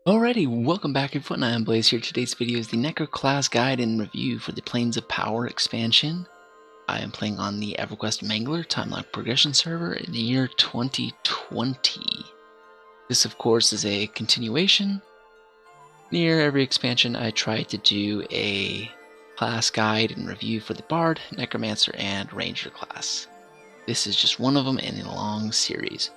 Alrighty, welcome back everyone. I am Blaze here. Today's video is the Necro class guide and review for the Planes of Power expansion. I am playing on the EverQuest Mangler timeline progression server in the year 2020. This of course is a continuation. Near every expansion I try to do a class guide and review for the Bard, Necromancer, and Ranger class. This is just one of them in a long series.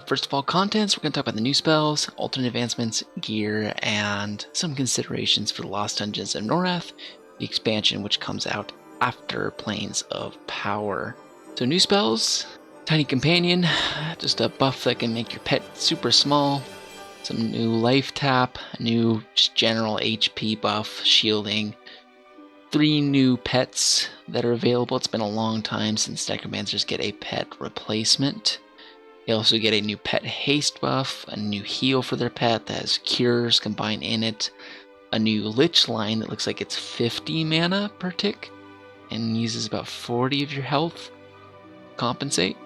First of all, contents, we're going to talk about the new spells, alternate advancements, gear, and some considerations for the Lost Dungeons of Norath, the expansion which comes out after Planes of Power. So new spells, Tiny Companion, just a buff that can make your pet super small, some new life tap, a new just general HP buff, shielding, 3 new pets that are available. It's been a long time since Necromancers get a pet replacement. They also get a new pet haste buff, a new heal for their pet that has cures combined in it, a new lich line that looks like it's 50 mana per tick and uses about 40 of your health. Compensate.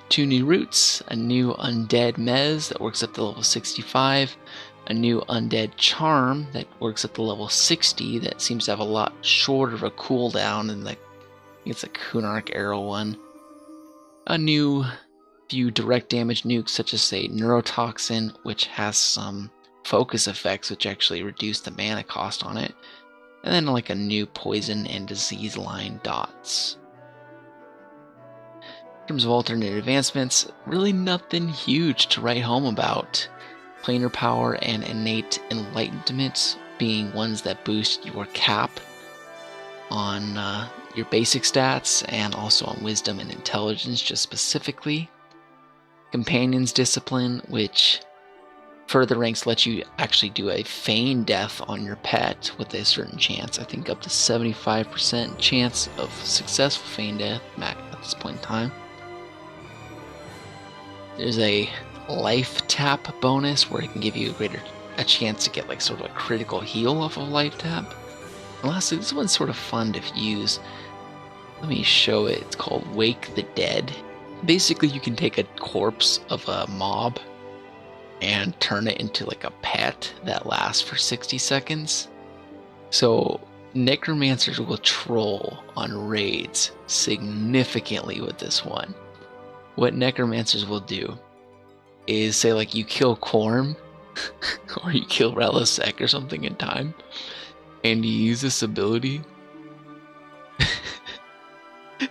2 new roots, a new undead mez that works up to level 65, a new undead charm that works up to level 60 that seems to have a lot shorter of a cooldown than it's a Kunark arrow one. A new few direct damage nukes such as say neurotoxin, which has some focus effects which actually reduce the mana cost on it, and then like a new poison and disease line dots. In terms of alternate advancements, really nothing huge to write home about. Planar power and innate enlightenment being ones that boost your cap on your basic stats and also on wisdom and intelligence just specifically. Companion's Discipline, which further ranks lets you actually do a feign death on your pet with a certain chance. I think up to 75% chance of successful feign death at this point in time. There's a life tap bonus where it can give you a chance to get like sort of a critical heal off of life tap. And lastly, this one's sort of fun to use. Let me show it. It's called Wake the Dead. Basically, you can take a corpse of a mob and turn it into like a pet that lasts for 60 seconds. So Necromancers will troll on raids significantly with this one. What Necromancers will do is say like you kill Corm or you kill Relisek or something in time, and you use this ability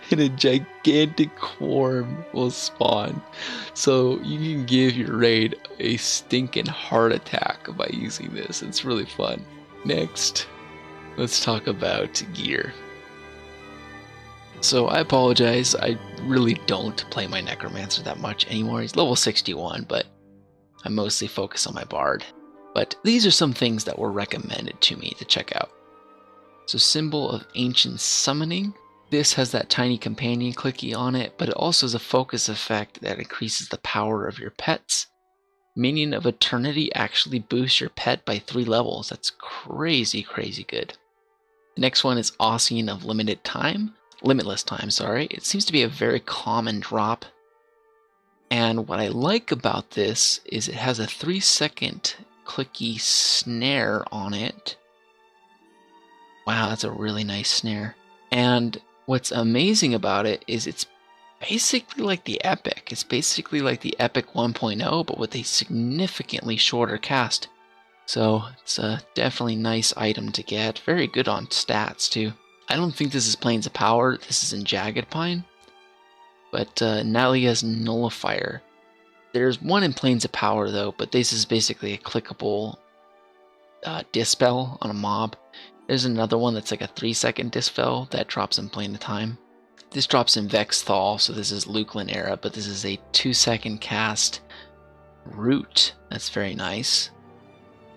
and a gigantic worm will spawn. So you can give your raid a stinking heart attack by using this. It's really fun. Next, let's talk about gear. So I apologize, I really don't play my Necromancer that much anymore. He's level 61, but I mostly focus on my Bard. But these are some things that were recommended to me to check out. So Symbol of Ancient Summoning. This has that tiny companion clicky on it, but it also has a focus effect that increases the power of your pets. Minion of Eternity actually boosts your pet by 3 levels. That's crazy, crazy good. The next one is Ossian of Limitless Time. It seems to be a very common drop. And what I like about this is it has a 3-second clicky snare on it. Wow, that's a really nice snare. And what's amazing about it is it's basically like the Epic. It's basically like the Epic 1.0, but with a significantly shorter cast. So it's a definitely nice item to get. Very good on stats too. I don't think this is Planes of Power. This is in Jagged Pine. But Nalia's Nullifier. There's one in Planes of Power though, but this is basically a clickable dispel on a mob. There's another one that's like a 3-second dispel that drops in Plane of Time. This drops in Vex Thal, so this is Luklin era, but this is a 2-second cast root. That's very nice.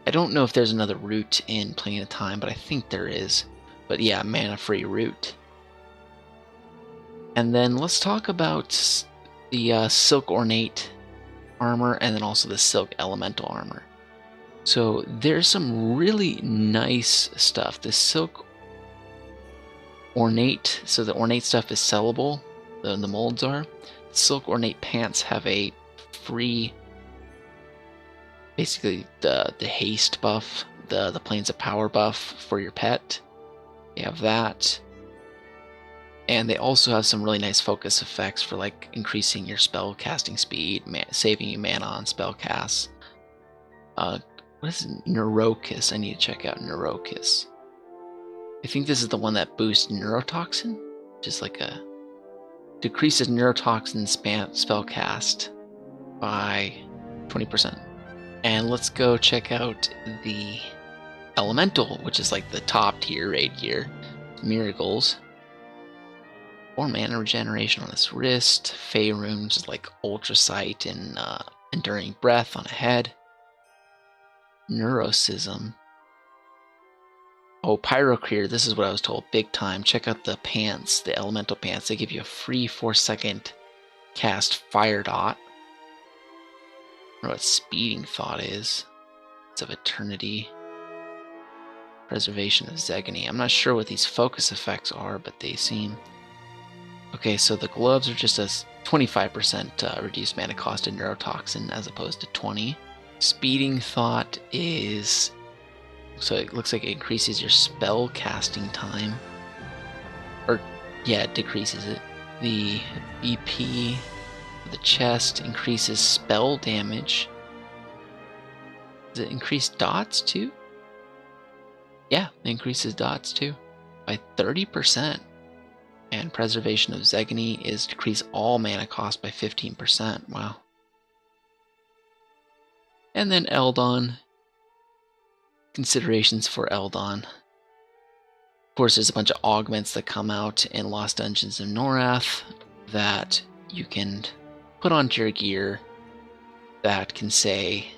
I don't know if there's another root in Plane of Time, but I think there is. But yeah, mana free root. And then let's talk about the Silk Ornate armor and then also the Silk Elemental armor. So there's some really nice stuff. The Silk Ornate, so the Ornate stuff is sellable, the molds are. Silk Ornate pants have a free basically the haste buff, the Planes of Power buff for your pet. You have that. And they also have some really nice focus effects for like increasing your spell casting speed, saving you mana on spell casts. What is Neurokiss? I need to check out Neurokiss. I think this is the one that boosts Neurotoxin, just like a decreases Neurotoxin spell cast by 20%. And let's go check out the Elemental, which is like the top tier raid gear. Miracles. 4 mana regeneration on his wrist. Fey runes like Ultra Sight and Enduring Breath on a head. Neurocism. Oh, Pyroclear, this is what I was told. Big time. Check out the pants, the elemental pants. They give you a free 4-second cast Fire Dot. I don't know what Speeding Thought is. It's of Eternity. Preservation of Zegony. I'm not sure what these focus effects are, but they seem... Okay, so the gloves are just a 25% reduced mana cost in Neurotoxin as opposed to 20. Speeding Thought is... So it looks like it increases your spell casting time. Or, yeah, it decreases it. The BP, the chest, increases spell damage. Does it increase dots too? Yeah, it increases dots too. By 30%. And Preservation of Zegony is decrease all mana cost by 15%. Wow. And then Eldan. Considerations for Eldan. Of course, there's a bunch of augments that come out in Lost Dungeons of Norath that you can put onto your gear that can say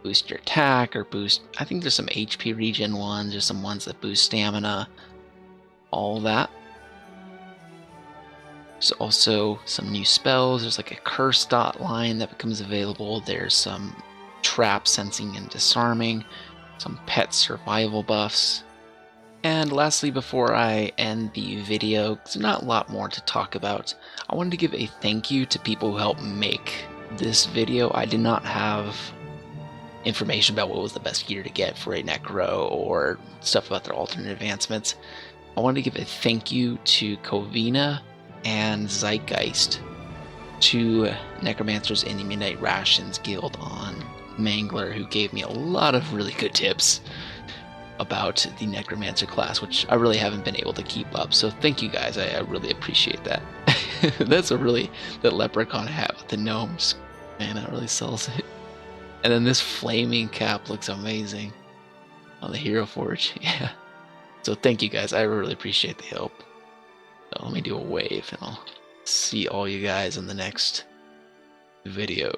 boost your attack or boost... I think there's some HP regen ones, there's some ones that boost stamina, all that. There's also some new spells. There's like a curse dot line that becomes available. There's some trap sensing and disarming, some pet survival buffs. And lastly, before I end the video, there's not a lot more to talk about, I wanted to give a thank you to people who helped make this video. I did not have information about what was the best gear to get for a Necro or stuff about their alternate advancements. I wanted to give a thank you to Covina and Zeitgeist, 2 necromancers in the Midnight Rations Guild on Mangler, who gave me a lot of really good tips about the necromancer class, which I really haven't been able to keep up. So thank you guys, I really appreciate that. That's a really, that leprechaun hat with the gnomes, man, that really sells it. And then this flaming cap looks amazing on the Hero Forge. Yeah. So thank you guys, I really appreciate the help. So let me do a wave and I'll see all you guys in the next video.